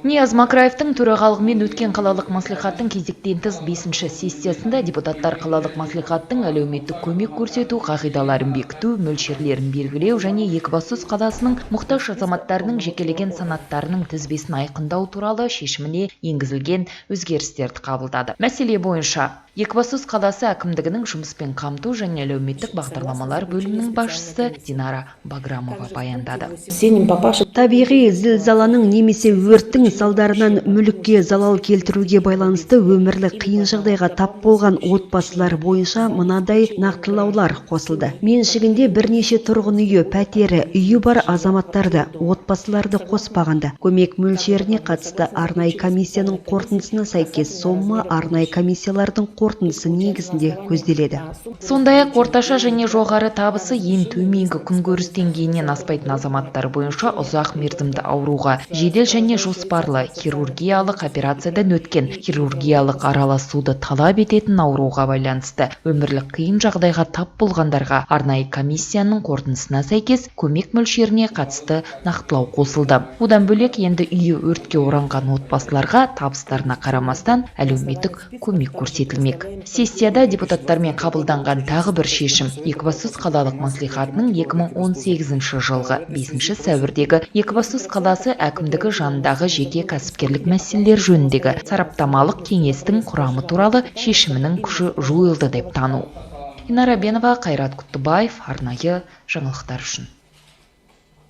Нияз Макраевтың төрағалығымен өткен қалалық маслихаттың кезектен тыс 5-ші сессиясында депутаттар қалалық маслихаттың әлеуметтік көмек көрсету қағидаларын бекіту, мөлшерлерін белгілеу және Екібастұз қаласының мұқтаж азаматтарының жекелеген санаттарының тізбесін айқындау туралы шешіміне енгізілген өзгерістерді қабылдады. Мәселе бойынша Екібастұз қаласы әкімдігінің жұмыспен қамту және әлеуметтік бағдарламалар бөлімінің басшысы Динара Баграмова баяндады. Табиғи зілзаланың немесе өрттің салдарынан мүлікке залал келтіруге байланысты өмірлік қиын жағдайға тап болған отбасылар бойынша мынадай нақтылаулар қосылды. Меншігінде бірнеше тұрғын үйі, пәтері, үйі бар азаматтарды, отбасыларды қоспағанда көмек мөлшеріне қатысты арнайы комиссияның қорытындысына сәйкес сома арнайы комиссиялардың қорытындысы негізінде көзделеді. Сондай-ақ орташа және жоғары табысы ең төменгі күнкөріс деңгейінен аспайтын азаматтар бойынша ұзақ мерзімді ауруға, жедел және жоспарлы хирургиялық операциядан өткен хирургиялық араласуды талап ететін ауруға байланысты өмірлік қиын жағдайға тап болғандарға арнайы комиссияның қорытындысына сәйкес көмек мөлшеріне қатысты нақтылау қосылды. Одан бөлек енді үйі өртке оранған отбасыларға табыстарына қарамастан әлеуметтік көмек көрсетілмек. Сессияда депутаттармен қабылданған тағы бір шешім Екібастұз қалалық маслихатының 2018 жылғы 5 сәуірдегі Екібастұз қаласы әкімдігі жанындағы жеке кәсіпкерлік мәселелер жөніндегі сараптамалық кеңестің құрамы туралы шешімінің күші жойылды деп тану. Инара Бенова, Қайрат Құттыбаев, арнайы жаңалықтар үшін.